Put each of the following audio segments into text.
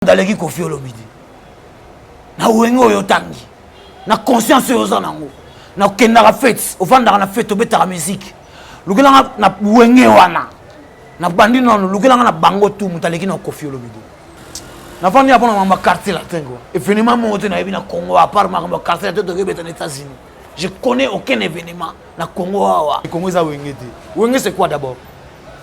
Ndaleki Koffi Olomide na wengo oyo tangi na conscience oyo zanango na kendaka fête ofandaka na fête obetaka musique lukelanga na wenge wana na bandi nono lukelanga na bango tu mutaleki na Koffi Olomide na fandi apona mama quartier latin quoi événement monté na yebi na Congo à part ma quartier latin de beta aux États-Unis je connais aucun événement na Congo awa Congo za wenge te wenge c'est quoi d'abord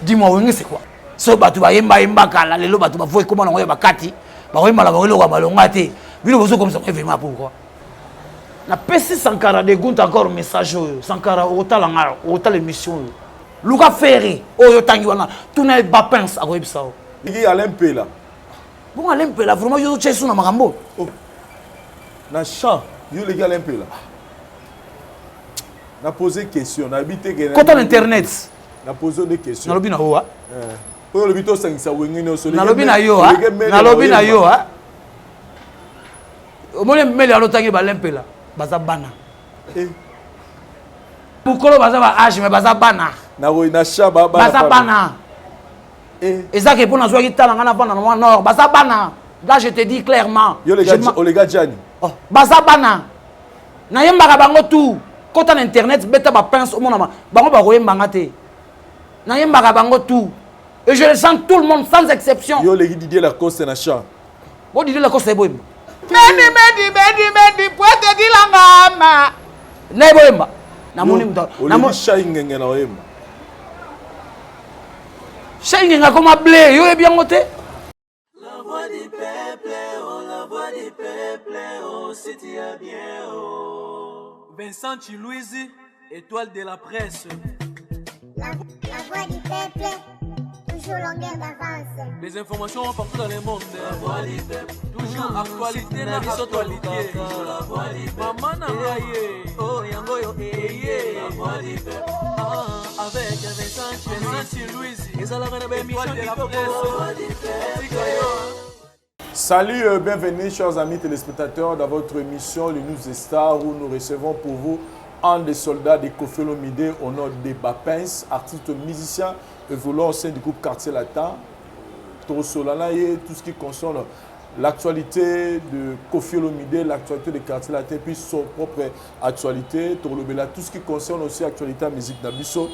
dis-moi wenge c'est quoi so batu ba yemba yemba kala lelo batu ba voye comment na ngoya bakati ba oyemba la ba oyelo balonga te bino bozo comme ça événement pourquoi na PC Sankara de Gunta encore message Sankara otala ngara otala émission Luka Ferry oyo tangi wana tuna ba pince akoyebisa o iki Alain Pela bon Alain Pela vraiment yo chesu na makambo na champ yo les gars Alain Pela na poser question na habité que côté internet na poser des questions na lobi na oa pour le bito sangisa wengi no so na lobi na yo na lobi na yo omone mele alotangi ba Alain Pela baza bana mukolo baza ba âge mais baza bana na wo na shaba baza bana ezake pona zwa kitala ngana bana na nord baza bana là je te dis clairement yo les gars Gianni oh baza bana na yembaka bango tout kota na internet beta ba pince omona bango ba koyembanga te na yembaka bango tout et je le sens tout le monde sans exception yo les Didier Lacoste na cha bo Didier Lacoste boyemba Medi, poete dilangama. Na boyemba. Na moni mta. Na mo shaingenge na oyemba. Shaingenga comme blé, yo e bien ngote. La voix du peuple, oh la voix du peuple, oh c'était bien oh. Vincent Chilouizi, étoile de la presse. La voix du peuple, toujours longueur d'avance. Les informations partout dans le monde. La voix du peuple, toujours actualité na actualité. La voix du peuple, maman na ngaye, oh yango yo la voix du peuple. Avec Vincent Chilouizi, ils allaient dans l'émission de la presse. Salut, bienvenue chers amis téléspectateurs dans votre émission Le News Star où nous recevons pour vous un des soldats de Koffi Olomide au nom de Bapins, artiste musicien évoluant au sein du groupe Quartier Latin. Tout ce qui concerne l'actualité de Koffi Olomide, l'actualité de Quartier Latin, puis son propre actualité. Tout ce qui concerne aussi l'actualité de la musique d'Abisso.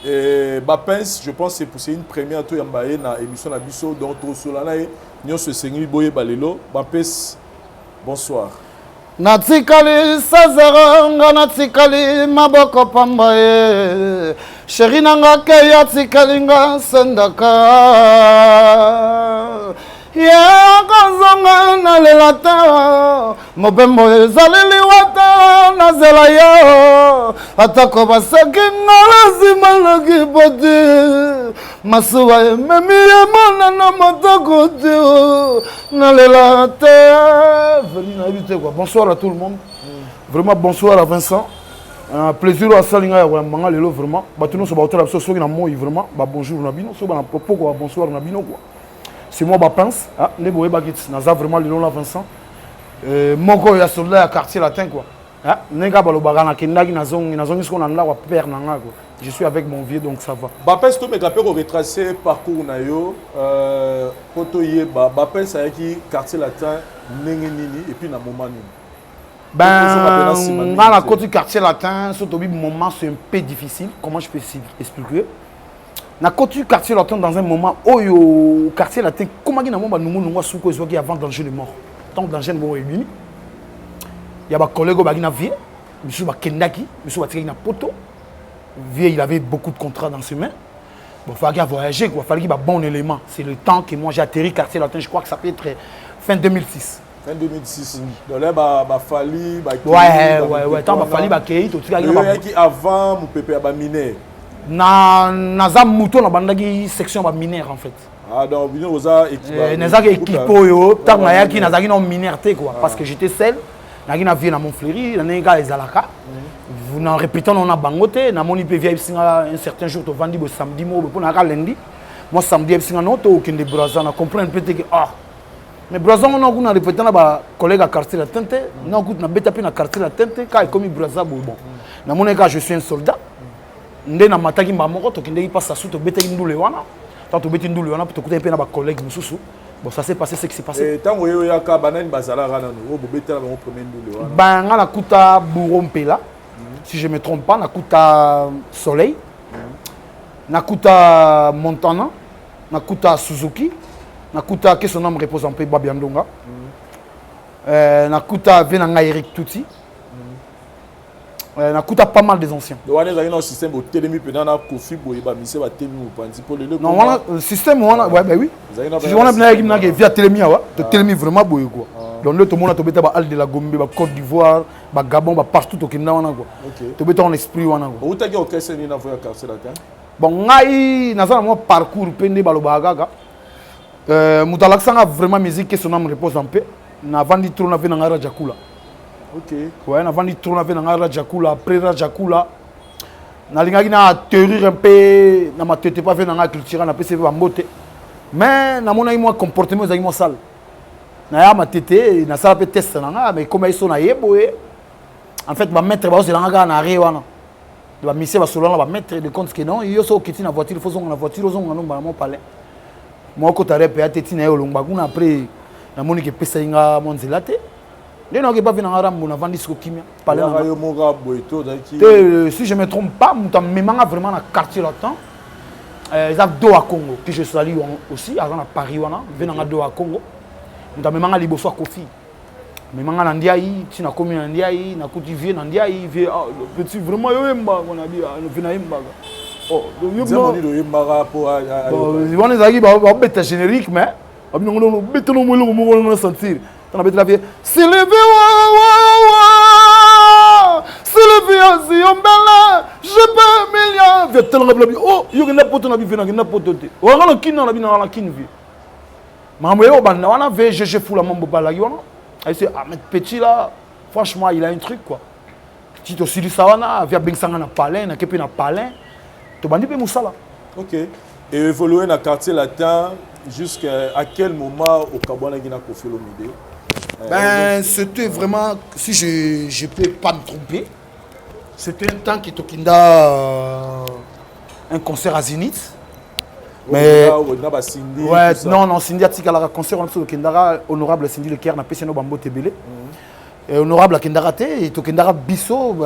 Et Bapins, je pense que c'est une première tour dans l'émission d'Abisso. Donc, nous sommes Bapins, bonsoir. Natikali sazaranga natikali maboko pambaye Sheri nanga ke yatikali nga sendaka Ya kazonga na lelata Mobembo ezalili wata na zela yo Atako basaki nga lazima lagi poti Masuwa ememi emana na matako te na lelata Bonsoir à tout le monde. Vraiment bonsoir à Vincent. Plaisir à Salinga et à Mangalelo vraiment. Batuno so bautela so na moi vraiment. Ba bonjour nabino so ba na popo quoi bonsoir nabino quoi. C'est moi ba pense ah ne boye ba git naza vraiment le nom là Vincent. Moko ya soldat à quartier latin quoi. Ah nenga ba lo bagana kindaki nazongi ce qu'on a là wa père nanga quoi. Je suis avec mon vieux donc ça va. Bapens to me capé retracer parcours na yo poto yeba Bapens ayaki quartier latin nini et puis na moment nini. Ben dans la côté du quartier latin surtout moment c'est un peu difficile comment je peux expliquer. Na côté du quartier latin dans un moment au quartier latin comment na momba nungu suko ezoki avant danger de mort. Tant danger de mort il y a ba collègue ba na vie monsieur ba kendaki monsieur ba tiraki na poto. Vieux, il avait beaucoup de contrats dans ses mains. Bon, il fallait voyager, il fallait qu'il y ait un bon élément. C'est le temps que moi j'ai atterri quartier latin, je crois que ça peut être fin 2006. Fin 2006. Donc là, il fallait... Ouais, tant il fallait qu'il y ait avant, mon pépé a miné. Dans un mouton, on a une section minière en fait. Ah, donc, vous avez équipé, tant qu'il y a une minereté, parce que j'étais seul. J'ai vu dans mon fléri, j'ai vu les alaka. Vous n'en répétons, on a bangoté. J'ai vu un certain jour, on vendit le samedi, on a lundi. Moi, samedi, on a aucun de bras. On a compris un peu que mais bras, on a répété à un collègue à quartier la tente. On a répété à quartier la tente. Quand il comme bras, bon. Dans mon cas, je suis un soldat. Je suis un mataki mbamoko, to kende passe sous to bete ndule wana. Tant to bete ndule wana, to kuta pe na ba collègue mususu. Bon, ça s'est passé ce qui s'est passé. Et tant que vous avez banane bazala rana no, vous bêtez la mon premier doule. Ben, on a kuta Bourrompela, si je me trompe pas, on a kuta Soleil, on a kuta Montana, on a kuta Suzuki, on a kuta que son nom repose en paix Babiandonga, on a kuta Venanga Eric Touti. On a coûté pas mal des anciens. Donc, on a un système de télémi pendant la Kofi pour y télémi non, voilà, le système, ouais, ben oui. Si on a bien via télémi, télémi vraiment beau quoi. Donc, tout le monde a tombé à Al de la Gombe, Côte d'Ivoire, Gabon, partout au Kenya. Tu peux ton esprit. Où tu as dit que c'est une affaire à la terre? Bon, on a un parcours pendé Balobagaga. Moutalaxan a vraiment musique que son nom repose en paix. On a vendu trop, on a vu dans la Jakula. Ok. Ouais, on a vendu trop, on a vu dans la Jakula, après la Jakula. On a théorie un peu, on a tête pas fait dans la culture, on a fait en beauté. Mais on a eu un comportement sale. On a ma tête, on a ça peut tester, mais comme ils sont à Yeboé, en fait, on va mettre les gens en arrière. On va misser on va mettre de compte que non, il y a ça qui est dans la voiture, il faut que la voiture, on va mon palais. Moi, quand tu as répété, tu as dit après, on a dit que tu as monzelate. Les gens qui ne sont pas venus on a vendu ce kimia. Si je ne me trompe pas, je me vraiment dans le quartier là-dedans. Ils ont deux à Congo, que je salue aussi, à Paris, ils ont deux à Congo. Je me vraiment libre soit Kofi. Je me vraiment Ndiaye, tu as commis Ndiaye, na kuti vie Ndiaye, vie petit vraiment yemba, on a dit, on vient yemba. Oh, on est allé à bête générique, mais on bête non moins le sentir. On a bête la vie. C'est le c'est le vieux, si on belle, je peux milliard. Viens tellement blabla. Oh, il y a une pote na vie, une pote. On a la kin na vie na la kin vie. Maman yo banda, on a vu je fou la mambo balagi on. Elle c'est Ahmed Petit là, franchement, il a un truc quoi. Tito Sili Sawana, via Bengsanga na palin, na kepi na palin. To bandi pe musala. OK. Et évoluer dans le quartier latin jusqu'à quel moment au Kabwana qui n'a pas fait l'omidé? Ben, c'était vraiment, si je ne peux pas me tromper, c'était un temps qui était un concert à Zénith. Mais ouais, non, Cindy a dit qu'elle a un concert en dessous de Kendara, honorable Cindy Le Caire, n'a pas Bambo Tebele. Honorable Kendara T, et Kendara Bisso,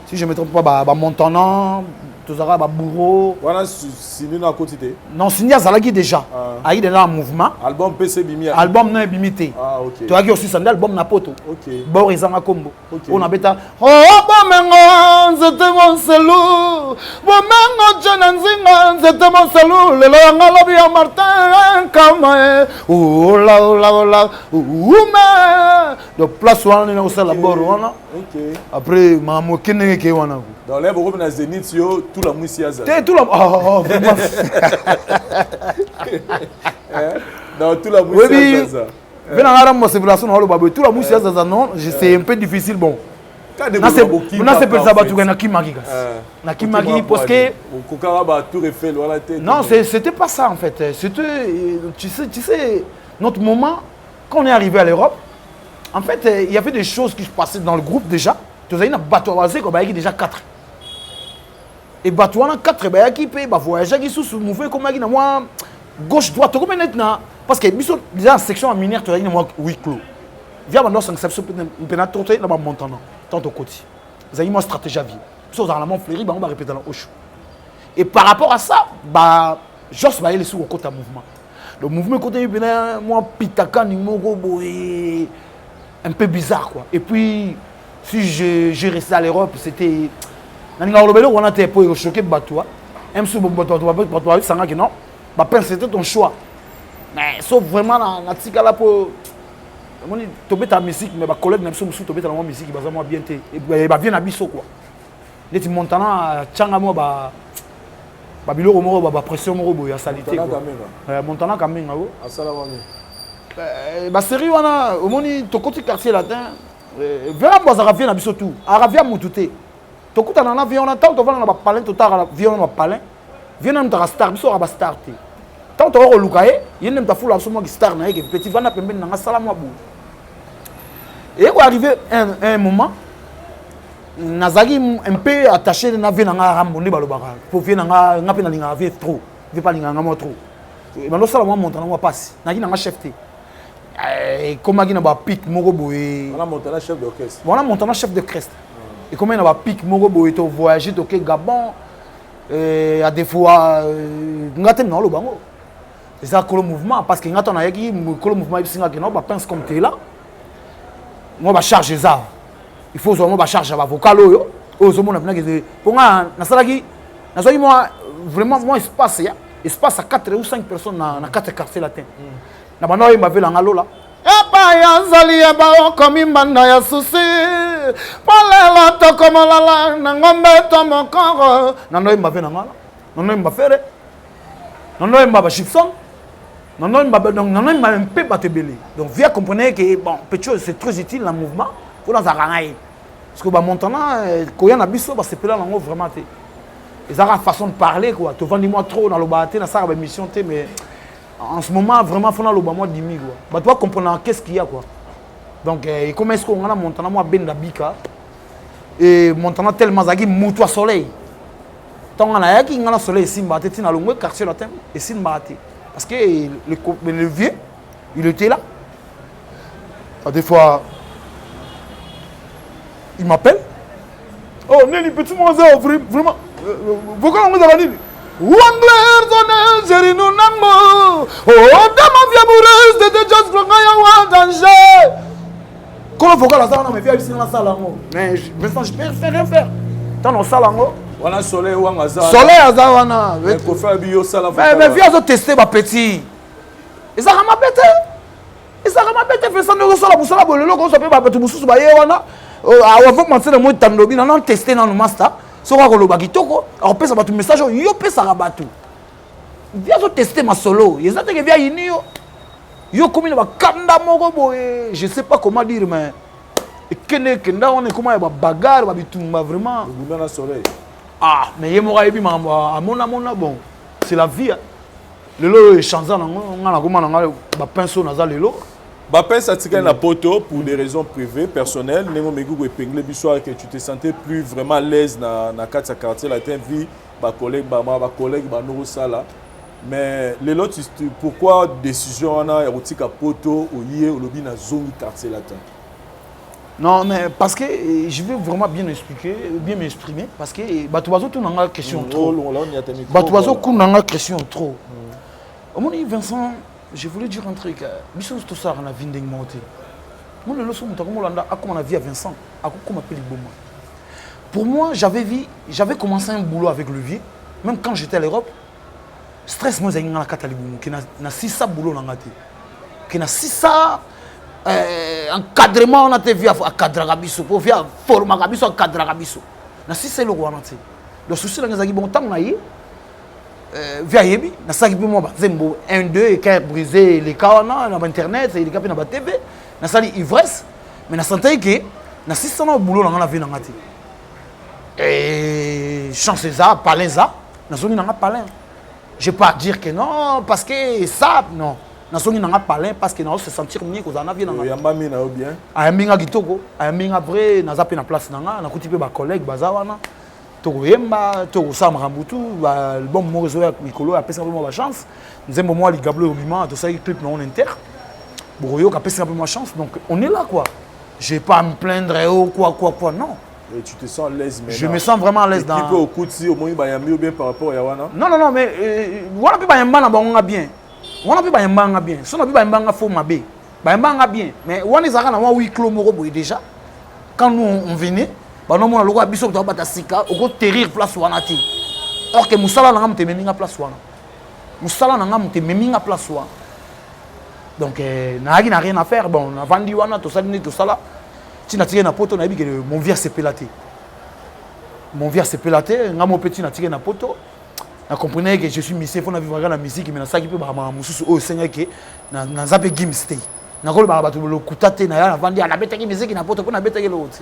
si je ne me trompe pas, Montana. Tozara Bourreau. Voilà, Cindy n'a pas quitté. Non, Cindy a Zalagi déjà. Il est là en mouvement. Album PC Bimi. Album n'a bimité. Ah, ok. Tu as aussi Sandy, album n'a pas tout. Ok. Bon, ils ont un combo. On a bêta. Oh, bon, mengo, c'était mon salou. Bon, mengo, Jananzinga, c'était mon salou. Le langalabi à Martin, Kamae. Oh là, oh là, oh là. Oume. Donc, place où on est au salabor. Ok. Après, maman, qui n'est pas là. Dans les beaucoup de Zénith, tout la mousse à tout la oh, vraiment. Dans tout la mousse à Zaza. Venant à la célébration, tout la mousse à Zaza, non, c'est un peu difficile. Bon. On a fait ça, tu as Nakimagi. Nakimagi, parce que. Non, c'était pas ça en fait. C'était. Tu sais, notre moment, quand on est arrivé à l'Europe, en fait, il y avait des choses qui se passaient dans le groupe déjà. Tu as une bateau qui déjà 4. Et Batouana 4 qui peut voyager qui sous mouvement comme moi gauche droite comme maintenant parce que déjà en section minière tu as une moi huis clos via maintenant sans exception peut na tourner là montant tant au côté vous avez une stratégie à vie sur dans la mont fleury on va répéter dans Ocho et par rapport à ça Joss va aller sur au côté mouvement le mouvement côté moi pitaka ni moko boy un peu bizarre quoi et puis si j'ai resté à l'Europe c'était on a été choqué Batoua. Non, c'était ton choix. Mais sauf vraiment la tika là pour tomber ta musique, mais ma collègue n'a pas tomber ta musique, il va bien te. Il va bien abisso quoi. Les Montana, Tchangamo, Babilo Romoro, pression Morobo, il y a salité. Montana quand même. Sérieux, on a au moins ton côté quartier latin. Vers Bazarafien abisso tout. Aravia Moutouté. Tu as un avion, tant que tu vas parler, tu as un avion, tu vas parler. Viens même te star, tu vas star. Tant que tu vas lukaye, il y a une foule absolument qui star, qui petit vana pembe na salam wabu. Et quand arrivé un moment, Nazagi un peu attaché na vie na rambondi balobara. Pour venir na ngapena linga vie trop, vie pas linga ngamo trop. bando sala moi Montana moi passe na ki na chef te et comment qui na ba pic moko boye On a Montana chef d'orchestre. Voilà Montana chef d'orchestre. Et comment na ba pic moko boye to voyager to ke Gabon à des fois ngate na lo bango. Et ça le mouvement parce que ngate na yaki le mouvement bisinga que non ba pense comme t'es là. Moi ba charge ça. Il faut vraiment ba charge ba vocal yo. Ozo mona bina que pour nga na salaki na soki moi vraiment moi espace à 4 ou 5 personnes na 4 quartiers latins. Na bana oyo mbavela ngalo la. Yapa ya zali ya bao komi mbanda ya susi Palelo toko molala na ngombe to mokoro Nano oyo mbavela ngala. Nano oyo mbafere. Nano oyo mbaba chipson. Nano oyo mbaba donc nano oyo mbaba mpe batebele. Donc via comprenez que bon petit c'est très utile dans le mouvement pour dans arangai. Parce que ba Montana koya na biso ba sepela nango vraiment té. Ils ont une façon de parler quoi. Tu vendis moi trop dans le bâté dans sa émission té mais en ce moment vraiment faut dans le bas moi 10 000 quoi. Bah toi comprendre qu'est-ce qu'il y a quoi. Donc comment est-ce qu'on a Montana moi ben d'abika et Montana tellement zagi moutoua soleil. Tant on a yaki ngana soleil ici mbaté tina longue quartier latin et ici mbaté parce que le vieux il était là. Des fois il m'appelle. Oh Nelly petit moiselle vraiment pourquoi on vous a dit Wangler zone zerino nambo oh dama via moureuse de just glongaya wa danger. Comment faut que la salle na me via ici dans la salle ngo mais je peux rien faire dans la salle ngo On a soleil ou un soleil azawana mais pour faire bio ça mais via zo tester ba petit et ça ma bête fait ça no sola busala bolelo ko so pe ba petit bususu ba ye wana avant commencer le mot tandobi non tester dans le master so ka koloba kitoko akopesa bato message yo pesaka bato via zo tester ma solo yeza te ke via yini yo komi na bakanda moko boye je sais pas comment dire mais ekene kenda on est comment ba bagarre ba bitumba vraiment le boulot soleil ah mais ye moko yebi mambo amona bon c'est la vie lelo chanza na ngana koma na ngala ba pinceau na za lelo Bapin s'attirait la poto pour des raisons privées, personnelles. Némo Megou épinglé bisoir que tu te sentais plus vraiment à l'aise dans le quartier latin, vie, ma collègue, ma nourou sala. Mais les autres, pourquoi décision on a érotique à poto ou yé ou lobby dans zone quartier latin? Non, mais parce que je veux vraiment bien expliquer, bien m'exprimer, parce que Batouazo tout n'a pas question trop. Batouazo tout n'a pas question trop. Au moment où Vincent, je voulais dire un truc. Bisous tout ça on a vu d'ing monter. Moi le leçon comme on a vu à Vincent, à comment appelle Boma. Pour moi, j'avais commencé un boulot avec le vieux, même quand j'étais à l'Europe. Stress moi j'ai ngala katalibumu qui na sisa boulot na ngati. Qui na sisa encadrement on a été vu à cadre gabiso pour via format gabiso cadre gabiso. Na sisa le wana te. Le souci là ngazaki bon temps na yi via yebi na saki bi mo ba zembo 1 2 et quand briser les cas na internet et les cas na ba TV na sali ivresse mais na santé que na sisa na boulot na vie na ngati. Et chance ça palin ça na zone na palin. Je ne vais pas dire que non, parce que ça, non. Nous ne sommes pas là parce que nous se sentir mieux que nous avons bien. Il y a un bien. Il y a un bien qui toko, il y a un bien vrai, nous avons une place, nous avons un collègue, bazawana, toko yemba, toko sam rambutu, le bon moment réseau avec Nicolo, après ça la chance. Nous aimons moi les gabeleux au bima, tout ça les clips non inter. Bourgoyo après ça ma chance, donc on est là quoi. Je ne vais pas me plaindre ou quoi non. Et tu te sens à l'aise maintenant. Je me sens vraiment à l'aise dans. Tu peux au coup de si au moins il y a mieux bien par rapport à Yawana. Non, mais voilà puis bah yamba na bien. Voilà puis bah yamba bien. Si on a puis bah yamba faux mabé. Bah yamba bien. Mais on est à na oui clos moro boy déjà. Quand nous on venait, bah non mon logo abiso to bata sika, au go terrir place wana ti. Or que musala na ngam te meminga place wana. Musala na ngam te meminga place wana. Donc na rien à faire. Bon, on a vendu wana tout ça là. Si na tiré na poto na bi que mon vieux s'est pélaté. Mon vieux s'est pélaté, ngamo petit na tiré na poto. Na comprenez que je suis missé faut na vivre la musique mais na ça qui peut ba mususu o senga ke na zape game stay. Na ko ba ba to lo kutate na ya vandi na beta ki musique na poto ko na beta ke lo oti.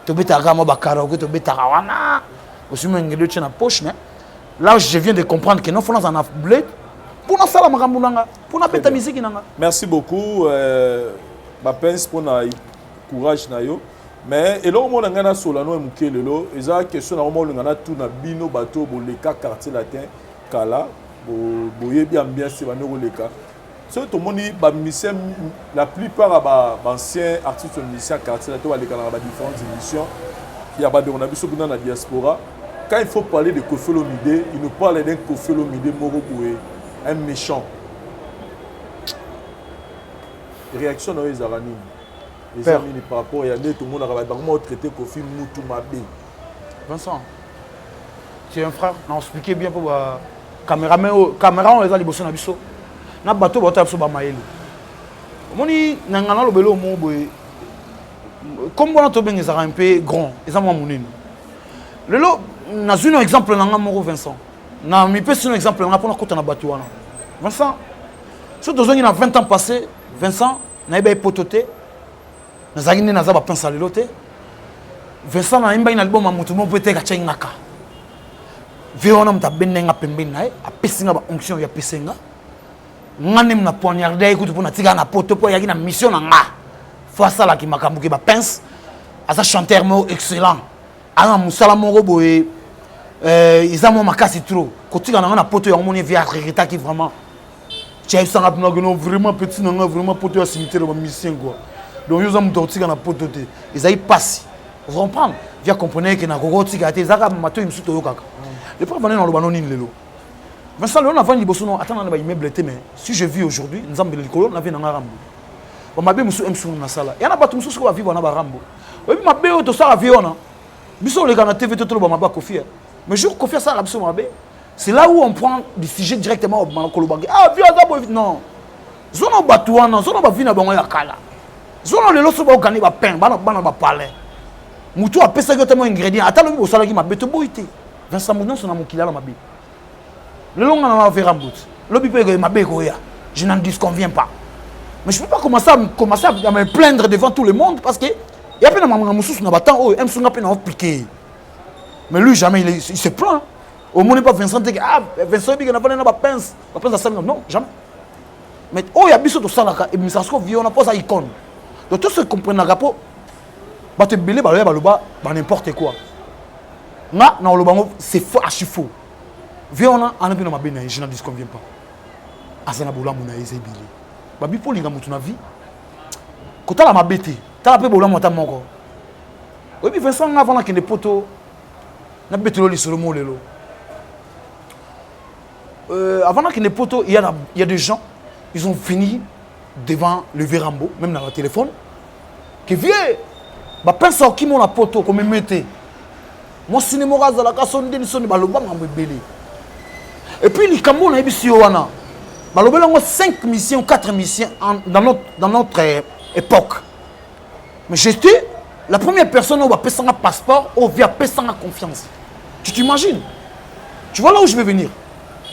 To beta ga mo ba karaoke to beta wana. Aussi ngelo tchena poche mais là je viens de comprendre que non faut na bled pour na sala makambu nanga pour na beta musique nanga. Merci beaucoup ba pense pour na courage na yo mais et là on a ngana solano e mukele lo eza question na mo ngana tout na bino bateau bo le quartier latin kala boye bien ambiance ba no le cas. So tout monde ba musicien la plupart ba anciens artistes musiciens quartier là to les dans différentes émissions. Il y a pas de on a vu sur dans la diaspora. Quand il faut parler de Koffi Olomide, il nous parle d'un Koffi Olomide Moro Boué, un méchant. Réaction dans les aranis. Les amis par rapport à tout le monde a comment traiter Koffi Moutou Mabé. Vincent, tu es un frère, on expliqué bien pour la caméra on les a libérés na biso. Na bateau bateau ba maïlo. Moni nangana lo belo mo boy. Comme on a tout bien ils un peu grand, ils ont moins monine. Le lot na un exemple nanga moro Vincent. Na mi peut un exemple nanga pour na kota na bateau wana. Vincent, ce deux ans il a 20 ans passé, Vincent na eba pototé. Na zagine na za ba pensa le loté. Vincent na imba ina album ma mutu mo peut-être ka chengaka. Viona mta benenga pembeni na a pesinga ba onction ya pesinga. Ngane mna poignarder écoute pour na tika na poto po ya na mission na nga. Face à la qui m'a cambuqué ma pince, à sa chanteur excellent. À un moussala moro boé, ils ont mon casse trop. Quand on a un poteau, on est via Rita qui vraiment. J'ai eu ça vraiment petit, vraiment poteau à cimetière de mission quoi. Donc ils ont mon tortilla dans poteau. Ils ont passé. Vous comprenez? Via comprendre que na gogo tika te zaka mato im suto yokaka. Le problème on est dans le banoni lelo. Mais ça le on avant liboso non attends na ba immeuble mais si je vis aujourd'hui, nous avons le colon, on avait dans Rambo. On m'a bien musu emsu na sala. Ya na batu musu ko vivre na ba Rambo. Oui m'a bien to ça aviona. Biso les gars na TV to ba maba Koffi. Mais jour Koffi ça la biso m'a bien. C'est là où on prend des sujets directement au Kolobangi. Ah viens d'abord non. Zono batuana, zono ba vina bango ya kala. Zono le loso ba organiser ba pain, ba ba palais. Mutu a pesa tellement ingrédients. Attends le sala qui m'a beto boité. Vincent Mounon son mon kila la m'a bien. Le long on a fait Rambo. Le bipe que m'a bien koya. Je n'en disconviens pas. Mais je ne peux pas commencer à me plaindre devant tout le monde parce que il y a plein de mamans qui sont battant, oh, ils sont un peu piqué. Mais lui jamais il se plaint. Au moins pas Vincent que ah Vincent il n'a pas de pince, pas pince à non, jamais. Mais oh il y a biso to ça là et mais ça se vit on a pas ça icône. Donc tout ce qu'on comprend na rapport ba te belé ba loba ba n'importe quoi. Na le bango c'est faux archi faux. Viona on a bien ma bena je n'en disconviens pas. Asana bola mona ezebili. Babi pour linga mutu na vie. Kota la mabete, ta la pe bola mota moko. Oui bi Vincent avant la kende poto na betelo li solo mo lelo. Avant la kende poto il y a des gens ils ont fini devant le Vérambo même dans le téléphone que vieux ba pense qui mon la poto comme mettait. Moi cinéma raza la kasonde ni soni baloba ngambe belé. Et puis les Cameroun na ebisi wana. Balobela ngo 5 missions, 4 missions dans notre époque. Mais j'étais la première personne où va payer un passeport ou via payer sans confiance. Tu t'imagines? Tu vois là où je vais venir?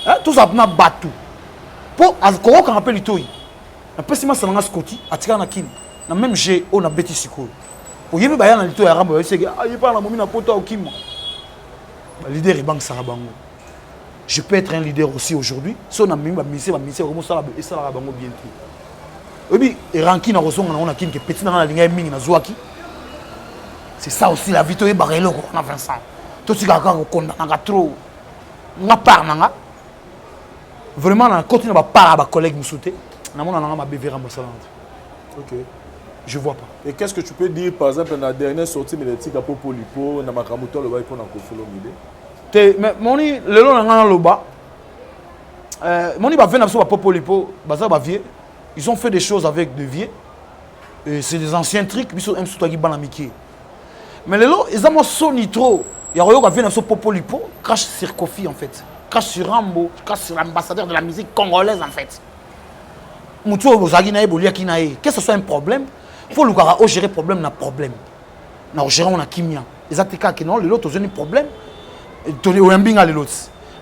Hein? Tout ça na batu. Pour qu'on rappelle l'itoyi. Na pesi ma salanga Scotty, atika na kin. Na même j'ai on a bêti siko. Pour yebe ba ya na l'itoyi Rambo, c'est que ah il parle na momi na poto okimo. Ba leader bank sarabango. Je peux être un leader aussi aujourd'hui. Si on a mis ma mission, comment ça et ça va bien tout. Et puis, Rankin a reçu on a qui petit dans la ligne ming na Zouaki. C'est ça aussi la vie to e barelo on a Vincent. Tout ce gars qu'on a trop na part nanga. Vraiment na continue ba part ba collègue musuté. Na mona nanga ma bevera mbasalante. OK. Je vois pas. Et qu'est-ce que tu peux dire par exemple dans la dernière sortie médiatique à Popo Lipo na makamuto le ba pour na Koffi Olomide? Mais moni le long dans le bas moni va venir sur Popo Lipo baza ba vieux ils ont fait des choses avec des vieux et c'est des anciens trucs biso aime surtout qui bana miki mais le long ils ont son nitro il y a va venir sur Popo Lipo crash sur Koffi en fait crash sur Rambo crash sur l'ambassadeur de la musique congolaise en fait mutu ozagi na ebolia ki na e que ce soit un problème faut le gara au gérer problème na problème na gérer on a kimia exactement que non le lot ont un problème toni oyambinga lelo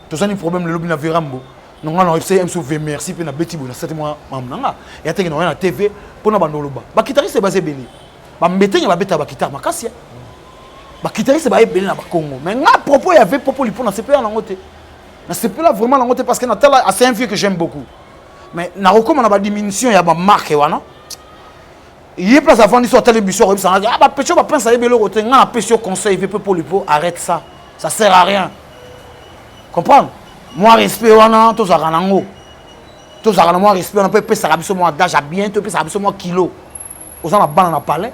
tozani problème lelo bina Vérambo nonga na FC MSV merci pe na beti bona 7 mois mamnanga ya tenge na TV pona bandoloba ba guitariste basé belé ba mbetenga ba beta ba guitare makasi ba guitariste ba belé na ba Congo mais nga propos y avait Popo Lipo na CPA na ngote na CPA vraiment na ngote parce que na tala c'est un vieux que j'aime beaucoup mais na recommande ba diminution ya ba marque wana il est place avant l'histoire télévision ah ba pecho ba pense à belé ngote nga na pecho conseil veut Popo Lipo arrête ça. Ça sert à rien. Comprendre? moi respect wana to zaka nango to zaka na moi respect wana pe pesa biso moi d'âge bien to pesa biso moi kilo ozana bana na palais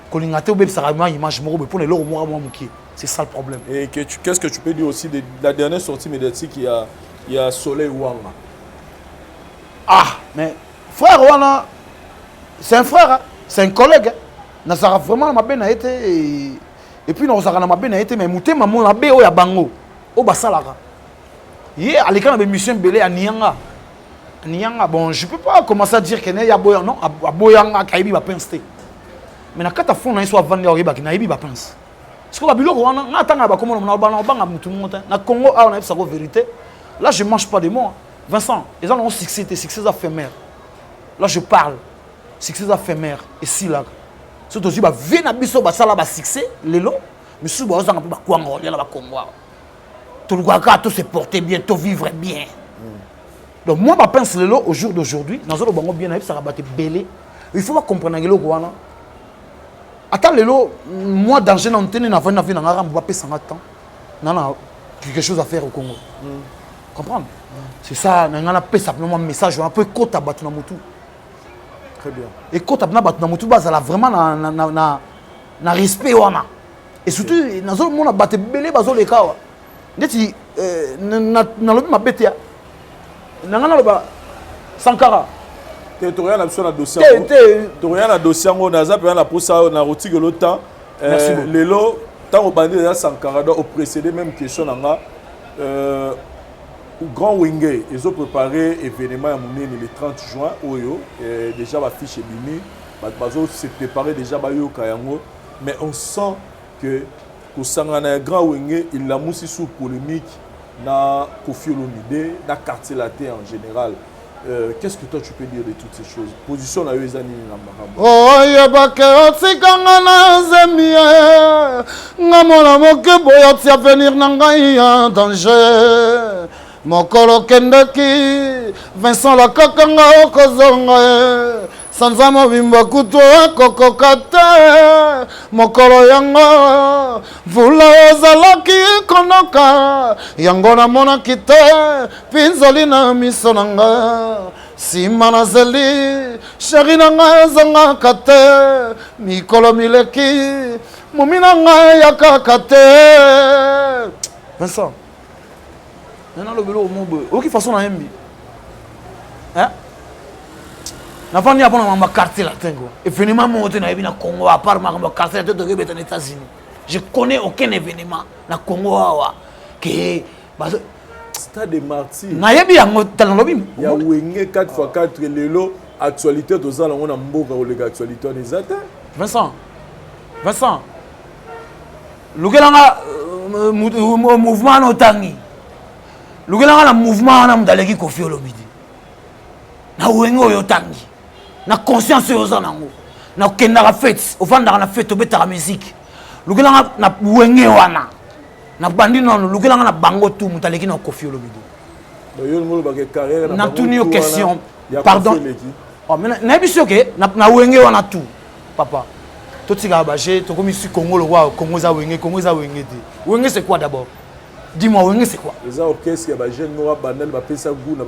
kolinga te obe pesa moi image moko be pour les loro moi muki c'est ça le problème. Et qu'est-ce que tu peux dire aussi de la dernière sortie médiatique il y a Soleil Wanga. Ah mais frère wana c'est un frère hein? C'est un collègue hein? Na sera vraiment ma bena été et puis na sera na ma bena été mais muté maman na be o ya bango o basalaka. Hier, à l'écran de mission Belé à Nianga. Nianga, bon, je ne peux pas commencer à dire qu'il y a Boyanga, non, à Boyanga, Kaibi va pincer. Mais quand tu as fait un soit vendu au Riba, Kaibi va pincer. Parce que Babylone, on attend à comment on a tout le monde. Dans Congo, on a sa vérité. Là, je ne mange pas de mots. Vincent, ils ont succès éphémère. Là, je parle. Succès éphémère. Et si là, surtout si tu as vu un succès, les lots, mais si tu as un peu de Congo. Tout le monde tout se porter bien, tout vivre bien. Donc moi, je pense que au jour d'aujourd'hui, dans le bango bien, ça va battre belé. Il faut pas comprendre que le Rwanda. Attends, moi, dans le antenne, je vais faire quelque chose à faire au Congo. Comprendre? C'est ça, on a simplement un message un peu côte à battre dans Moutou. Très bien. Et côte à battre dans Moutou, ça a vraiment un respect. Et surtout, dans le monde, on a battu belé, les cas. Ndeti na lobi mabete ya nangana loba Sankara territorial na biso na dossier territorial na dossier ngo naza pe na posa na rotiki le temps lelo tant au bandit de Sankara doit précéder même question nanga grand Wenge ils ont préparé événement à Mounene le 30 juin oyo déjà va fiche bimi bazo se préparer déjà ba yo kayango mais on sent que pour Sangana Grand Wenge, il a aussi sous polémique na Koffi Olomide, na quartier latin en général. Qu'est-ce que toi tu peux dire de toutes ces choses? Position na Yezani na Mahambo. Oh yabake otsikanga na zemia, ngamona moke boyoti a venir na ngai en danger. Mokolo kendeki, Vincent la kakanga okozonga. Sanza mobimba kuto kokoka te mokolo yango vula ozalaki konoka yango namonaki te pinzoli na miso na nga nsima nazeli sheri na nga ezangaka te mikolo mileki momi na nga yakaka te. Vincent nana lobelo omoboye oki façon na yembi hein. N'avant ni avant ma quartier latin quoi. Événement monté na na Congo à part ma quartier latin de aux États-Unis. Je connais aucun événement na Congo awa que stade des martyrs. Na yebi yango dans lobby. Ya Wenge 4x4 lelo actualité de ça on a mboka o les actualité des atteint. Vincent. Lugelanga mouvement notangi. Lugelanga na mouvement na mdaleki Koffi Olomide. Na Wenge oyo tangi. Na conscience yoza nango na kendaka fête ofandaka na fête obetaka musique lukelanga na Wenge wana na bandi nono lukelanga na bango tu mutaleki na Koffi Olomide na tuni yo question pardon oh mais na biso ke na Wenge wana tu papa totika baje tokomi si Congo le roi Congo za Wenge te Wenge c'est quoi d'abord? Dis-moi, Wenge c'est quoi? Les orchestres, il y a des jeunes qui ont des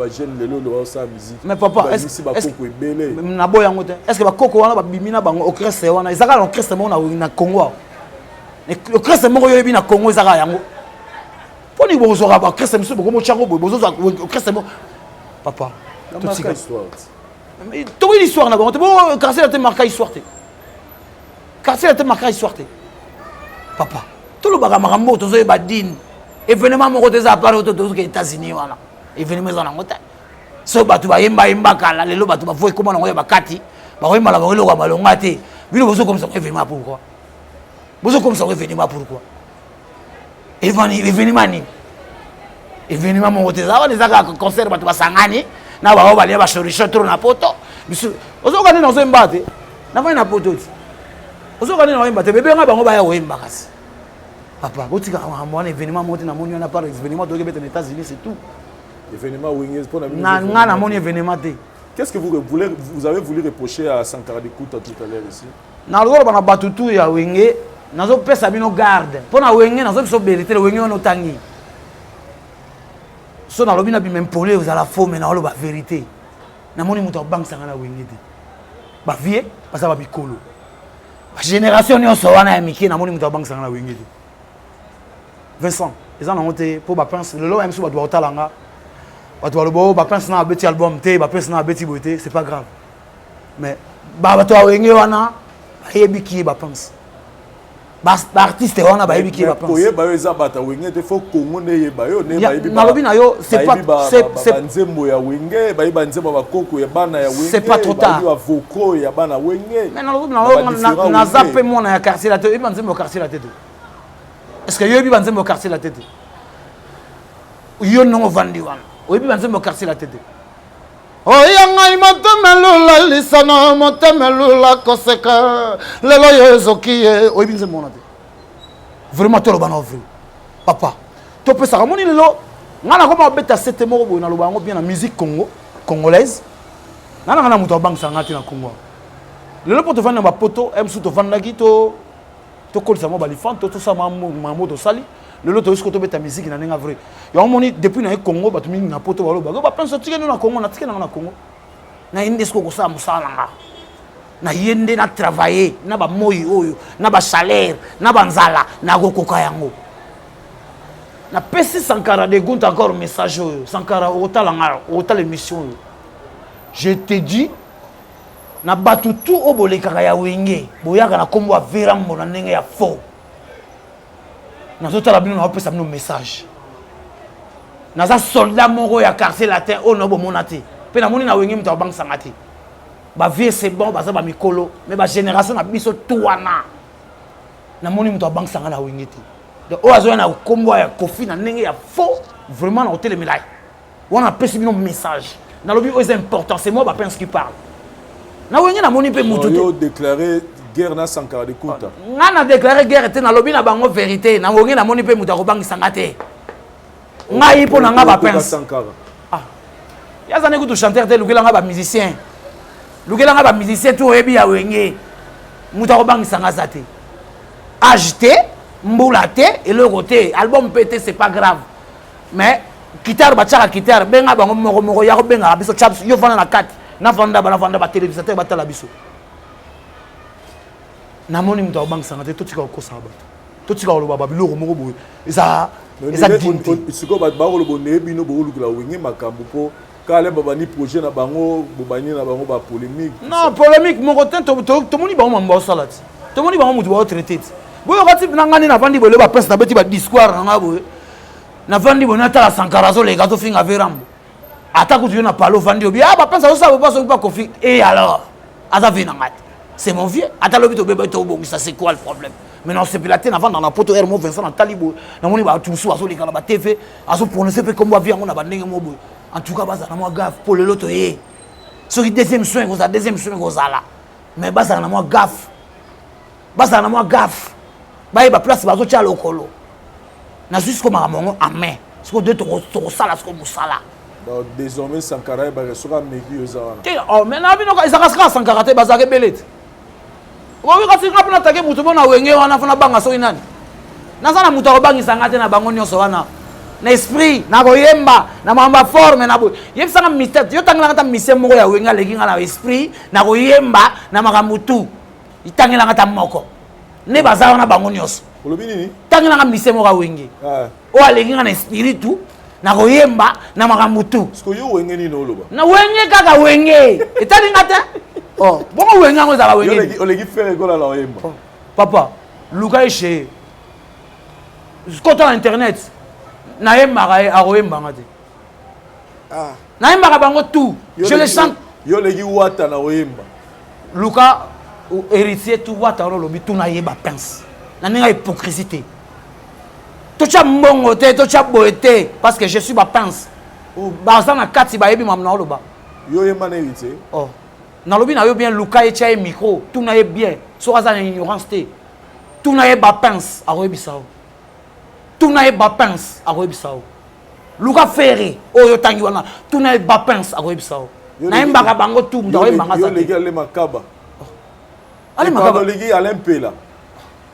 jeunes qui ont des musique. Mais papa, est-ce que Koko wana bimina bango orchestre wana ezaka l'orchestre mo na Congo. L'orchestre mo yo na Congo ezaka yango. Poni bozo ba orchestre monsieur bomo chango bozo orchestre mo papa. Toute histoire. Mais toute l'histoire na bango te bo quartier la te marqué histoire te. Quartier la te marqué histoire te. Papa, tout le baga makambo tozo ba din. Événement mon côté ça part aux États-Unis voilà. Événement ça en côté. So batu ba yemba kala lelo batu ba voye comment on ba kati. Ba oyemba la ba lo ba longa te. Bino bozo comme ça événement pourquoi? Bozo comme ça événement pourquoi? Événement ni. Événement mon côté ça les aka concert batu ba sangani na ba ba lia ba chorisho trop na poto. Biso ozo kana na zemba te. Na va na poto ti. Ozo kana na yemba te bébé nga bango ba ya oyemba kasi. Papa, un événement monté dans mon événement aux États-Unis, c'est tout. Événement Wenge pour événement. Qu'est-ce que vous avez voulu reprocher à Sankara Dikuta tout à l'heure ici? Na lolo bana batutu ya Wenge, nazo pesa bino garde. Pour na Wenge nazo biso belité le Wenge no tangi. so na lobi na bi même polé aux à la faux mais na la vérité na moni muto bank sanga na wengete ba vie parce ba bikolo ba génération nyonso wana ya miki na moni muto bank sanga na wengete Vincent ils en ont été pour ba pense le lo même so ba doit talanga ba to lo ba pense na beti album te ba pense na beti boité c'est pas grave mais ba to wenge wana yebi ki ba pense ba artiste wana ba yebi ki ba pense koye ba yo za bata wenge te faut Congo ne ye ba yo ne ba yebi na lobi na yo c'est pas c'est nzembo ya wenge ba yebi nzembo ba koko ya bana ya wenge c'est pas trop tard ba voko ya bana wenge mais na lobi na zappe mona ya quartier la tête yebi nzembo quartier la tête est-ce que yo yebi nzembo quartier la tête yo non vandi wana yebi nzembo quartier la tête oyangai motemelula lisano motemelula koseka lelo yo ezoki ye oyebi nzembo wana te vraiment toloba na vrai papa topesaka moni lelo nga na koma obeta sete moko boye naloba yango bien na musique congolaise nga nanga na moto abangisa nga te na Congo lelo mpo tovandi na bapoto msu tovandaki tokolisa mwa balifante tosala mamo tosali lelo toyesiko tobeta musique na ndenge vrai yango moni depuis na ye Congo bato mingi na poto baloba yo bapense otike nde na Congo natike nanga na Congo na ye nde esiko kosala mosala nanga na ye nde na travailler na bamoyi oyo na bachaleur na banzala nakokoka yango napesi Sankara de Gunta encore message oyo Sankara okotalanga okotala émission oyo je te dis na bato tout oyo bolekaka ya wenge boyaka na kombo ya verambo na ndenge ya faux nazotala bino naopesa bino message naza soldat moko ya quartier latin oyo na bomona te mpe namoni na wenge moto abangisanga te bavie c'est bon baza bamikolo mais bagénération na biso tu wana namoni moto abangisanga na wenge te donc oyo azoya na kombo ya kofi na ndenge ya faux vraiment na kotelemela wana apesi bino message nalobi oyo eza important c'est moi bapense qui parle na wenge namoni mpe motu te déclaré guerre na Sankara de Gunta nga na déclaré guerre te nalobi na bango vérité na wenge namoni mpe moto akobangisanga te ngai mpo na nga bapense yazani kutu chanteur te lukelanga bamusicien lukelanga bamusicien to oyebi ya wenge moto akobangisanga za te age te mbula te eloko te album mpe te c'est pas grave mais guitare batiaka guitare benga bango moko ya kobengaka biso chaps yo vanda na kati navanda batelevisisateur batala biso namoni moto akobangisanga te totika kokosaka bato totika koloba babiloko moko boye eza dinte sikoyo bato bakoloba neyebino bokolukela wenge makambo mpo kale babani projet na bango bobani na bango bapolémique non polémique moko te tomoni bango mambo baosala te tomoni bango moto baotraité te boyoka ti na ngani navandi boye baprince nabeti badiscoire nanga boye navandi boye natala Sankara azoleka tofinga verambo ata kutu yo na palo ovandi obi baprince azosala bopaso obi bakofi et alors aza ve nanga te c'est mon vieux ata lobi tobeba tobongisa c'est quoi le problème maintenant sepela te navanda na poto r mo Vincent natali boye namoni bato mosusu azoleka na batv azoprononce mpe kombo avi yango na bandenge mo boye en tout cas bazala na mwa gaffe mpo lelo toye soki deuxième soin ekozala mais bazala na mwa gaffe bayeba place bazotya lokolo nazwi siko makambo yango en main siko de tokosala siko mosala désormais Sankara ebake soki ameki eza wana te mais na bino ezaka sika Sankara te bazalaka ebele te okoki kasi nga mpona take moto mpo na wenge wana fona banga soki nani naza na moto akobangisanga te na bango nyonso wana na esprit na koyemba na makambo forme na boye yebisanga mystère yo tangelanga ta mystère moko ya wenge aleki nga na esprit na koyemba na makambo tu itangelanga ta moko ne baza wana bango nyonso olobi nini tangelanga mystère moko ya wenge oyo aleki nga na esprit tu na koyemba na makambo tu siko yo wenge nini oloba na wenge kaka wenge etalinga te bongo wenge yango ezala wenge oleki fere ekola na oyemba papa luka eshe kota na internet nayembaka ye akoyembanga te nayembaka bango tout je le chante yo leki wata na oyemba luka héritier tu wata wana olobi tu nayeba pince na ndenge ya hypocrisie te totya mbongo te totya boye te parce que je suis bapince baza na kati bayebi mamu na oloba yo yemba na héritier nalobi na yo bien luka etya ye micro tu na ye bien soki aza na ignorance te tu na ye bapince akoyebisa o tu na ye bapince akoyebisa o luka fere oyo otangi wana tu na ye bapince akoyebisa o nayembaka bango tu mutu akoyembanga yo leki ale makaba ale makaba leki ale mpela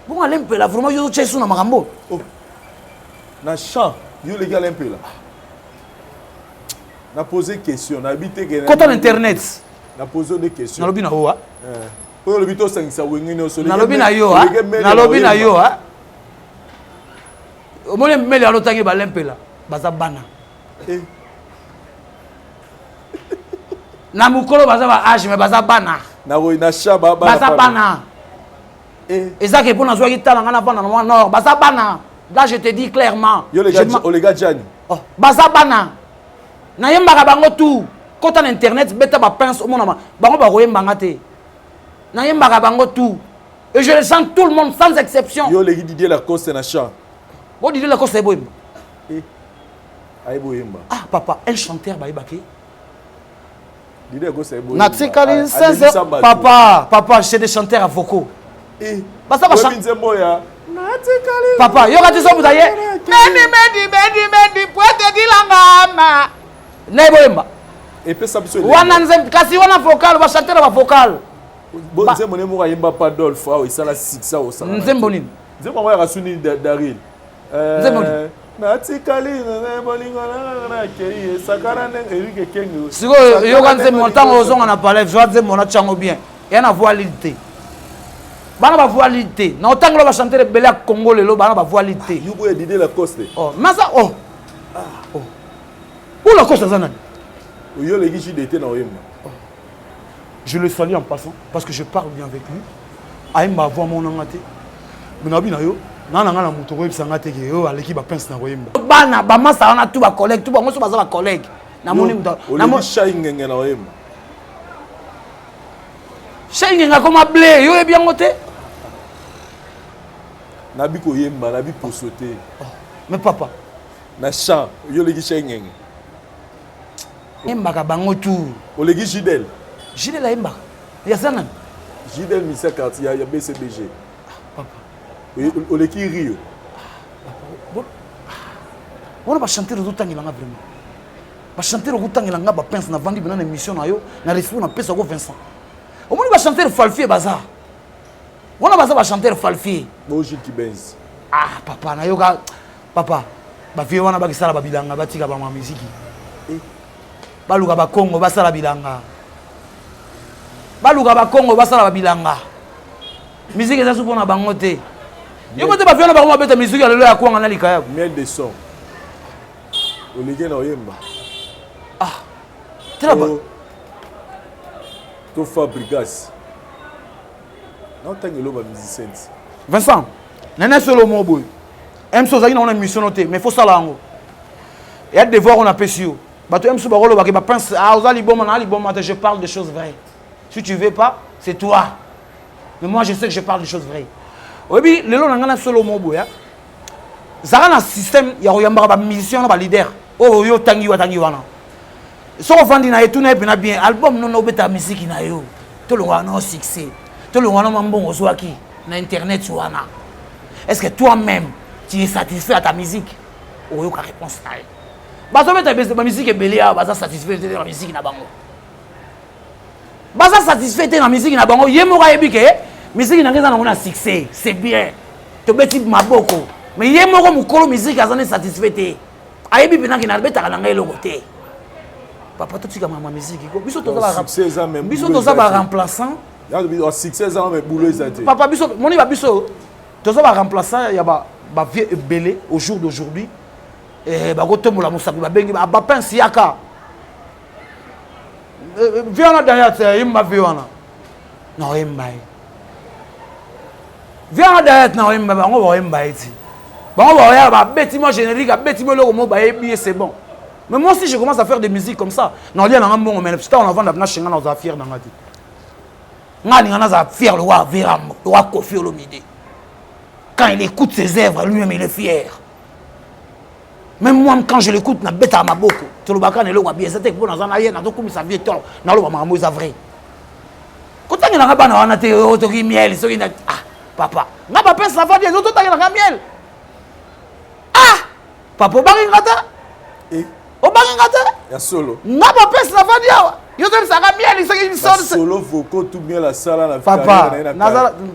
bongo ale mpela vraiment yo otya esu na makambo na champ yo leki ale mpela Na posé question, na habité que Quand on internet. Na posé des questions. Na lobi na oa. Pour le bito sangisa wengine oso. Na lobi na yo ha. Na lobi na yo ha. O mole mele alotangi ba lempela. Baza bana. Na mukolo baza ba âge mais baza bana. Na ro na shaba baza bana. Eza ke pona zwaki tala ngana bana na nord baza bana. Là je te dis clairement. Yo les gars Gianni. Oh, baza bana. Na yembaka bango tout. Quand on internet beta ba pince au monde bango ba royembanga te. Na yembaka bango tout. Et je le sens tout le monde sans exception. Yo les Didier Lacoste na chant. Bon Didier Lacoste c'est boyemba. Ay boyemba. Ah papa, un chanteur ba ibake. Didier Lacoste c'est boyemba. Natikali sincère. Papa, c'est des chanteurs à vocaux. Basta ba chanter moya. Papa, yo kati so mudaye. Medi, poete dilangama. Neboyemba. Et puis ça biso. Wana nzem kasi wana vocal ba chanter ba vocal. Bon nzembo ne mo yemba pas Dolph au sala 6 au sala. Nzembo nini? Nzembo mo ya kasuni Daril. Nzembo nini? Natikali na bolingo na kei sakara ne Eric Kengo. Siko yo kan nzembo ntango ozonga na palais, je nzembo na chango bien. Ya na voix lité. Bana ba voix lité. Na otango ba chanter belé à Congo lelo bana ba voix lité. Yo boye Didier Lacoste. Oh, masa oh. Oh. Où la cause azana? Yo les gichi d'été na oyemba. Je le salue en passant parce que je parle bien avec lui. Aïmba voix mon ngate. Menabi na yo. Nana ngana muto ko ebisanga te ke yo aleki ba pince na oyemba. Bana ba masa na tout ba collègue, tout ba ngoso baza ba collègue. Na moni muto. Na mo shingenge na oyemba. Shingenge comme blé, yo e bien ngote. Na bi ko yemba, na bi posoté. Mais papa, na chant, yo les gichi ngenge. Yemba ka bango tout. O les gichi Gidel. Gidel la yemba. Ya sana. Gidel Missa quartier ya BCBG. Papa. O les qui Rio. Papa. On va chanter le temps il en a vraiment. Va chanter le temps il en a ba pince na vandi bana émission na yo, na reçu na pesa ko Vincent. Au moins va chanter le Falfier bazar. On va chanter le Falfier. Bo Gilles Kibenz. Ah papa na yo ka papa. Ba vie wana ba kisala ba bilanga ba tika ba ma musique. Baluka ba Congo basala bilanga. Baluka ba Congo basala ba bilanga. Musique eza supo na bango te. Yo kote ba fiona ba ko beta musique lelo ya kwanga na likaya. Miel de son. O les na oyemba. Ah. Très bon. To Fabregas. Non tangelo ba musicien. Vincent, nene solo mo boy. Emso zaki na on émission noté, mais faut ça là ngo. Il y a des devoirs on appelle sur. Bato emso ba rolo ba ke ba pense ah ozali bon na ali bon matin je parle des choses vraies. Si tu veux pas, c'est toi. Mais moi je sais que je parle des choses vraies. Obi lelo na ngana solo mo boy. Zara na système ya royamba ba musicien na ba leader. Oh yo tangi wana. So vandi na etu na epina bien album non obeta musique na yo. To lo wana succès. To lo wana mambongo swaki na internet wana. Est-ce que toi-même tu es satisfait à ta musique? Oh yo ka réponse na. Bazo beta ba musique ebelia baza satisfait de la musique na bango. Baza satisfait de la musique na bango yemoka ebike musique na ngeza na ngona succès, c'est bien. To beti maboko. Mais yemoko mukolo musique azane satisfait te. Ayebi pena ki na beta kana ngai loko te. Papa tout tika ma musique ko biso to za ba biso to za ba remplaçant. Ya bi o succès za mais boulot ezate. Papa biso moni ba biso to za ba remplaçant ya ba vieux belé au jour d'aujourd'hui. Et ba ko tombola musapi ba bengi ba pince yaka. Viens derrière yimba viona. Non yimba. Viens derrière non yimba ba ngo ba yimba iti. Ba ngo ba ya ba beti moi générique ba beti mo loko mo ba yebi c'est bon. Mais moi aussi je commence à faire des musiques comme ça. Non lien na mbongo mais putain on avant na chinga na za fier na ngati. Ngani ngana za fier le roi Véram, le roi Koffi Olomide. Quand il écoute ses œuvres lui-même il est fier. Même moi quand je l'écoute na beta maboko. To lo bakane lo bien c'était pour na ye na to kumisa vie to na lo ba mamo za vrai. Kotanga na bana wana te o to ki miel so ina ah papa. Nga ba pensa fa des autres tanga na miel. Ah papa bangi ngata. Obangi ngata ya solo nga ba pesa na vandi awa yo to saka mieli so ki solo voco tout bien la sala na papa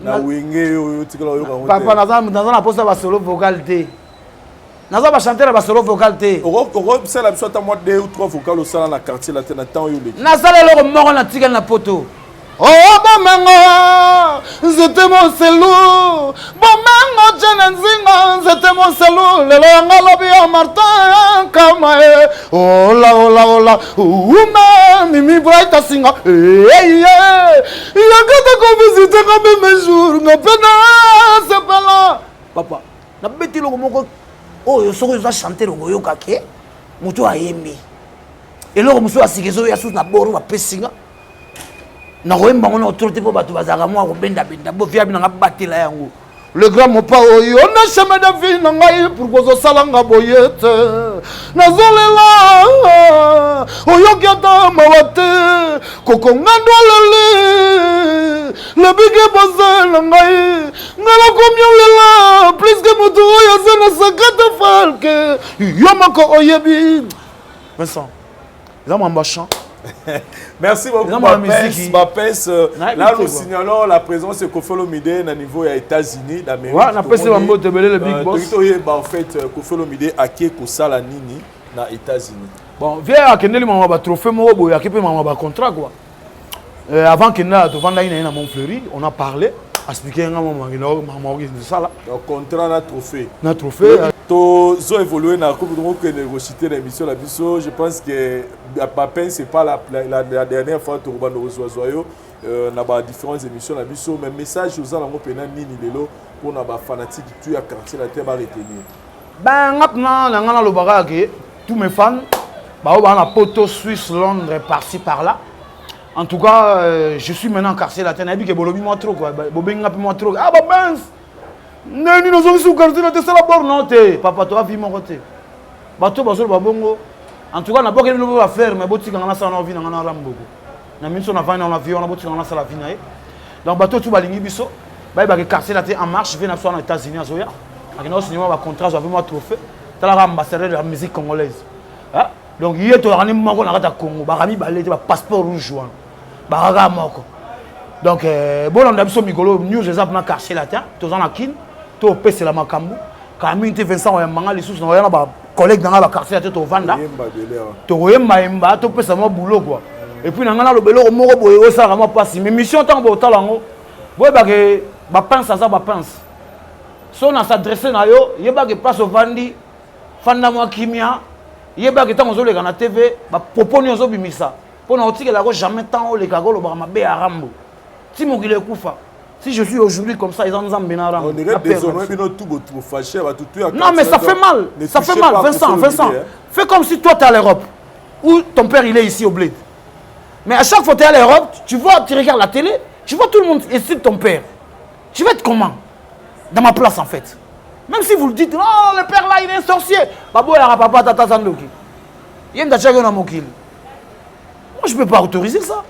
na wenge yo tikala yo ka papa nazana posa ba solo vocal te naza ba chanter ba solo vocal te c'est la soit à moi 2 ou 3 vocales au salon dans la quartier là temps yo le na sala le moko na tika na poto Oh, Bomengo, c'était mon selou. Bomengo, Jenenzingo, c'était mon selou. Le longa lobby à Martin, Kamae. Oh la, oh la, oh la. Ouma, Mimi Brighta Singa. Eh, yeah. Il y a que de visiter comme mes jours. Non, pena, c'est pas là. Papa, na beti lo moko. Oh, yo soko yo chanter lo yo kake. Mutu ayembi. Et lo musu asikezo ya sous na boru ba pesinga. Na roemba ngona autorité po batu bazaka mwa ko benda bo via bina batela yango le grand mopa oyo na chemin de vie na ngai pour gozo salanga boyete nazolela oyo kiata mawate koko ngando lele le bige bozel na ngai ngala komyolela plus que moto oyo zena sakata falke yo mako oyebi Vincent là mon chant. Merci beaucoup, Bapens. Là, nous signalons la présence de Koffi Olomide au niveau des États-Unis, d'Amérique. Ouais, on a passé un mot de le Big Boss. En fait, Koffi Olomide a quitté Kosala Nini aux États-Unis. Bon, viens à Kendall, on va trophée, on va équiper mon contrat quoi. Avant qu'il n'ait devant là, il y a Montfleury, on a parlé, expliqué un moment, de ça là. Donc contrat na trophée. Na trophée. To zo évolué na coupe donc que négocier l'émission la biso, je pense que Bapens c'est pas la dernière fois to ba no zoyo na ba différentes émissions la biso mais message aux gens ngo pena nini lelo pour na ba fanatique tu à quartier la terre ba retenir. Ben maintenant na ngana lo baga ke tous mes fans ba na poto Suisse Londres par-ci par-là. En tout cas, je suis maintenant quartier la terre na bi ke bolobi moi trop quoi. Bobenga moi trop. Ah Bapens Nani nous sommes sous quartier la terre c'est la borne te. Papa toi vie mon côté. Bato bazolo babongo. En tout cas, na boka nous va faire mais boti ngana sa na vie ngana ramboko. Na minso na vana na avion na boti ngana sa la vie na e. Donc bato tu balingi biso. Ba ba quartier la terre en marche vient na so aux États-Unis azoya. Akina signé ma contrat avec moi trophée. Tala ambassadeur de la musique congolaise. Hein? Donc hier to rani moko na kata Congo. Ba rami balé ba passeport rouge wana. Ba raga moko. Donc bon on a biso mikolo news ezap na quartier la terre. To za na kin. To pese la makambu. Kaminte Vincent wa manga les sous na ba collègue dans la quartier to vanda. To yemba yemba to pese mo boulot quoi. Et puis nanga na lo belo moko boye o sa ma passe mais mission tant bo talango. Boye ba ke ba pense ça ba pense. So na s'adresser na yo, yeba ke place au vandi fanda mo kimia. Yeba ke tant ozoleka na TV ba proponi ozo bimisa. Pour na otike la ko jamais tant o le kagolo ba mabe arambo. Si mo kile kufa. Si je suis aujourd'hui comme ça, ils en ont besoin. On dirait désormais tout fâché. Non, mais ça fait mal. Ça fait mal, Vincent. Fais comme si toi, tu es à l'Europe. Ou ton père, il est ici au bled. Mais à chaque fois que tu es à l'Europe, tu vois, tu regardes la télé, tu vois tout le monde ici de ton père. Tu vas être comment? Dans ma place, en fait. Même si vous le dites, oh, le père là, il est un sorcier. Babo, il y a papa, tata, zandoki. Il y a une tachage dans mon kill. Moi, je ne peux pas autoriser ça.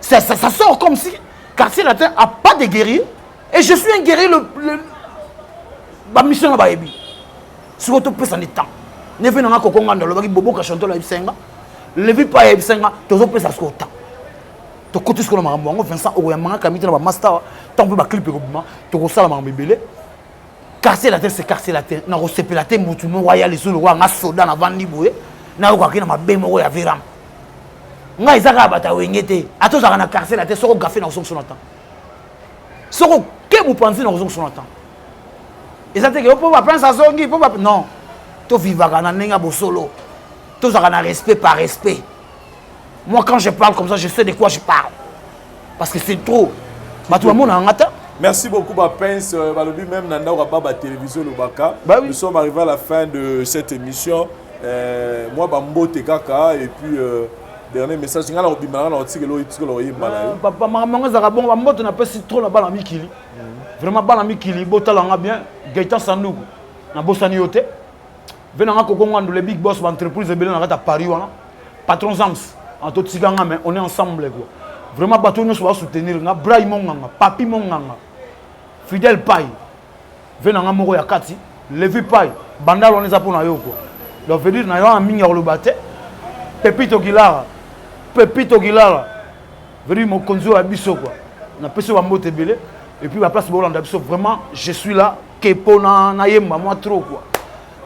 Ça sort comme si. Quartier la terre n'a pas de guerrier. Et je suis un guerrier ma mission là-bas. Si vous avez un temps, ne venez pas à Kokonga, le bobo qui chante la Ibsenga. Le vie pas Ibsenga, tu as fait ça sur le temps. Tu as côté ce que l'on m'a dit, Vincent, au Yamanga, Kamita, la master, tu as fait un clip, tu as fait ça, la bébé. Quartier la terre, c'est quartier la terre. Tu as fait la terre, tu as royal, les roi, un soldat, un vandiboué. Tu as fait un bémo, un véram. Nga izaka bata wengete ato zaka na quartier la tête soko gafé na son temps soko ke vous pensez na son temps ezate ke po ba prendre sa zongi po ba non to vivaka na nenga bosolo to zaka na respect par respect. Moi quand je parle comme ça je sais de quoi je parle parce que c'est trop batu ba mona ngata. Merci beaucoup Bapens balobi même nanda wa baba télévision Lobaka. Nous sommes arrivés à la fin de cette émission. Moi bambote kaka et puis dernier message ngala obimana na otikelo itikelo yimala papa mama zaka bon mboto na pesi trop na bana mikili vraiment bana mikili botala nga bien Gaëtan Sanduku na bosani yote venanga kokonga le big boss entreprise belé na kata Paris wana patron Zams en tout tiganga mais on est ensemble quoi vraiment bato nous va soutenir nga Bray Monganga Papi Monganga Fidel Pai venanga moko ya kati Levi Pai bandalo on les a pour na yo quoi donc veut dire na yo en minga le baté Pepito Gilara, venu mon conduit à Bisso quoi. On a passé à Mote Belé et puis la place Bolanda Bisso vraiment je suis là Kepo na yemba moi trop quoi.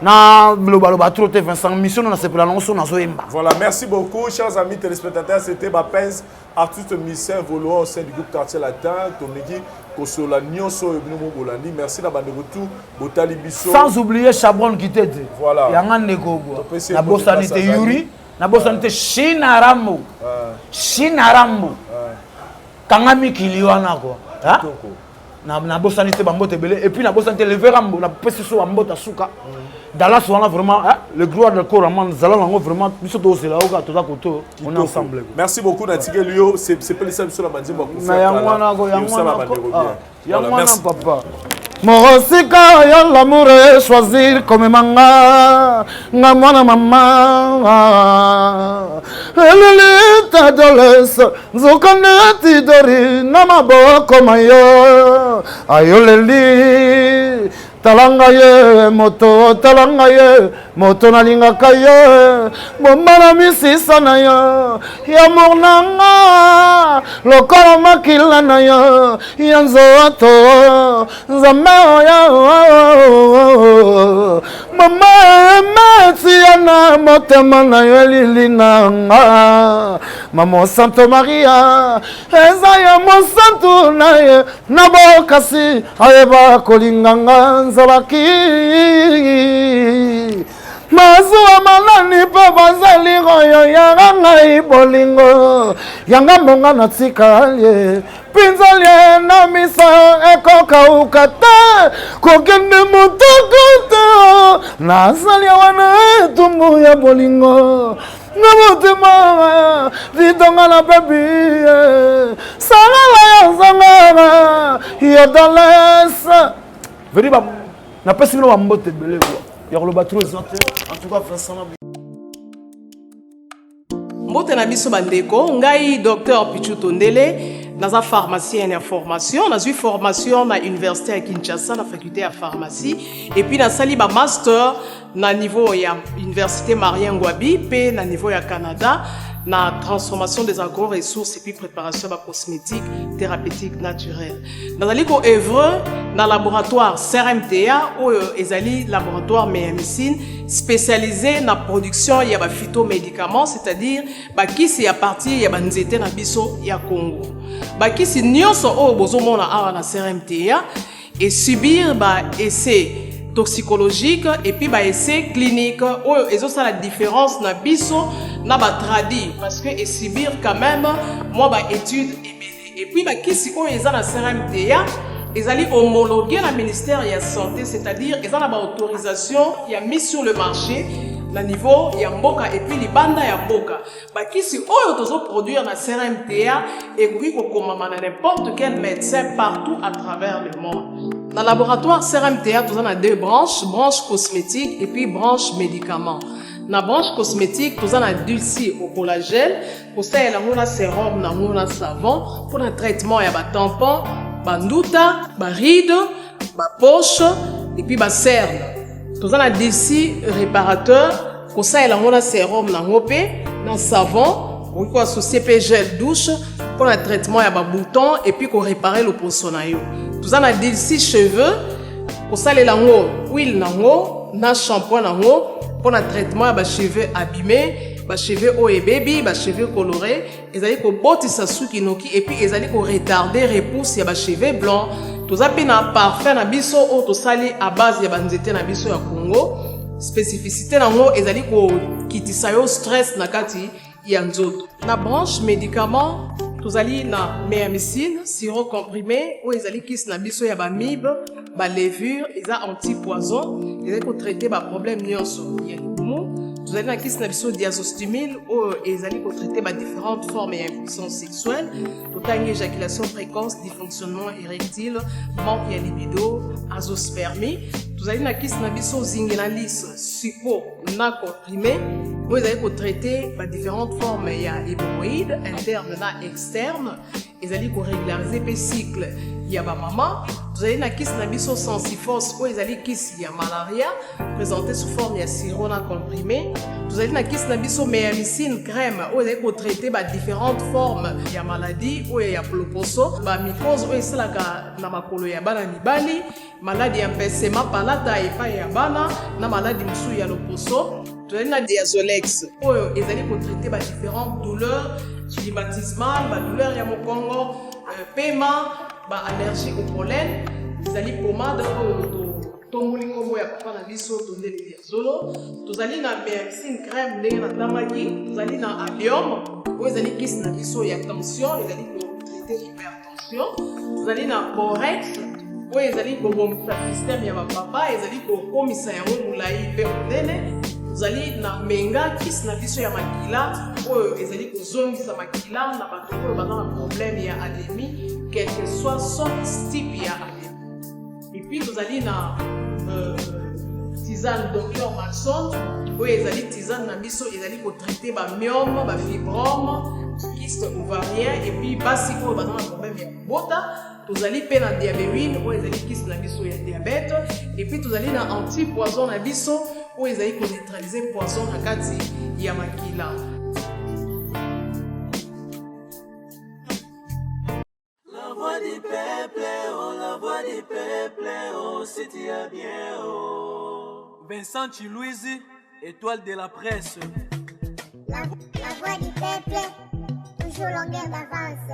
Na baloba trop te Vincent mission na sepela non so na zo emba. Voilà, merci beaucoup chers amis téléspectateurs, c'était Bapens, artiste musicien évoluant au sein du groupe Quartier Latin, Tonegi Kosola Nyonso Ebnumo Bolandi. Merci na bande retour Botali Bisso. Sans oublier Chabron qui t'aide. Voilà. Yanga Nego. La bossanité Yuri, la bossanité Shinarambo. Shinarambo. Kangami Kiliwana quoi. Hein? Na bossanité bambote belé et puis na bossanité le verambo na pesiso bambota suka. Dans la soirée vraiment le gloire de corps vraiment vraiment biso to c'est là on est ensemble. Merci beaucoup Natige Lio, c'est pas les seuls sur la bandie beaucoup faire. Yangwana papa. Morosika ya l'amour est choisir comme manga nga mwana mama elele tadoles nzokane tidori na maboko mayo ayoleli talanga ye moto nalingaka ye bomana misisa na yo ya mornanga lokola makila na yo ya nzoto nzambe oyo mama emetiana motema na yo lili nanga mama santo maria eza ya mosantu na ye na bokasi ayeba kolinganga nzalaki mazuwa manani mpe bazali oyo yanga ngai bolingo yanga mbonga na tikalie pinzalie na misa ekokauka te kokende motoko te nazali wana etumbu ya bolingo na motema vidonga na bebi salala ya zangara ya dalesa vedi ba na pesi bino bambote ebele kwa ya koloba trop ezante en tout cas Vincent mbote na biso bandeko ngai docteur Pichu Tondele naza pharmacien ya formation nazwi formation na université ya Kinshasa na faculté ya pharmacie et puis nasali ba master na niveau ya université Marien Ngouabi pe na niveau ya Canada na transformation des agro-ressources et puis préparation de cosmétiques thérapeutiques naturelles. Dans le œuvre dans le laboratoire CRMTA ou ezali laboratoire médecine spécialisé dans la production il y a des phytomédicaments, c'est-à-dire qui c'est à partir il y a des nzete na biso ya Congo. Qui c'est nyonso o bozomona awa na CRMTA et subir essai toxicologique et puis essai clinique où ils ont ça la différence na biso na ba tradi parce que et subir quand même moi étude et puis qui si on ils ont la CRMTA ils allaient homologuer la ministère de la santé c'est-à-dire ils ont la autorisation il y a mis sur le marché na niveau ya mboka et puis libanda ya mboka qui si on doit produire la CRMTA et puis comme n'importe quel médecin partout à travers le monde. Dans le laboratoire CRMTA, nous avons deux branches, branche cosmétique et puis branche médicaments. Dans la branche cosmétique, nous avons dulci au collagène, pour ça, il y a un sérum, un savon, pour le traitement, il y a un tampon, un ndouta, un ride, un poche et puis un cerne. Nous avons dulci réparateur, pour ça, il y a un sérum, un savon, on peut associer gel douche pour le traitement il y a un bouton et puis pour réparer le poissonayo. Tout ça na dulci cheveux pour ça les lango huile nango na shampoing nango pour le traitement il y a cheveux abîmés, cheveux haut et baby, cheveux colorés, ils allaient ko botisa suki noki et puis ils allaient ko retarder repousse il y a cheveux blancs. Tout ça pena parfum na biso o to sali à base ya banzete na biso ya Congo. Spécificité nango ils allaient ko kitisa yo stress na kati ya nzoto. Na branche médicaments, tous allons na méamycine, sirop comprimé, ou ils allons kiss na biso ya ba mib, ba levure, ils a anti-poison, ils allons traiter ba problème nyonso. Ya mou, tous allons na kiss na biso diazostimile, ou ils allons traiter ba différentes formes d'impuissance sexuelle, total éjaculation précoce, dysfonctionnement érectile, manque de libido, azospermie. Tous allons na kiss na biso zingenalis, supo na comprimé. Vous allez traiter différentes formes, il y a hémorroïdes internes et externes. Ils allaient régulariser le cycle. Il y a maman, tozali na kisi na biso Sensifos oyo ezali kisi ya malaria présenté sous forme ya sirop na comprimé. Tozali na kisi na biso Meamycine crème oyo ezali kotraite ba différentes formes ya maladie oyo ya ploposo, ba mycose oyo esalaka na makolo ya bana mibali, maladi ya mpesema palata epai ya bana na maladi mosusu ya loposo. Tozali na Diazolex oyo ezali kotraite ba différentes douleurs climatismales, ba douleur ya mokongo, paiement, ba allergie au pollen. Tozali pomade oyo tongoli kombo ya papa na biso Tondele Diazolo. Tozali na Meamycine crème ndenge na tamaki. Tozali na Allium oyo ezali kisi na biso ya tension, ezali kotraite hypertension. Tozali na Borex oyo ezali kobomisa système ya bapapa, ezali kokomisa yango molai mpe monene. Tozali na Menga kisi na biso ya makila oyo ezali kozongisa makila na bato oyo baza na problème ya anémie, quel que soit son type ya anémie. Et puis tozali na tisane Dr Maxon oyo ezali tisane na biso ezali kotraite ba myome, ba fibrome, kyste ovarien, et puis basi oyo baza na problème ya kobota. Tozali pe na diabétine oyo ezali kisi na biso ya diabète, et puis tozali na antipoison na biso oyo ezali koneutralize poison na kati ya makila. La voix du peuple, oh la voix du peuple, oh si tu es bien, oh. Vincent Chilouizi, étoile de la presse. La voix du peuple, toujours longueur d'avance.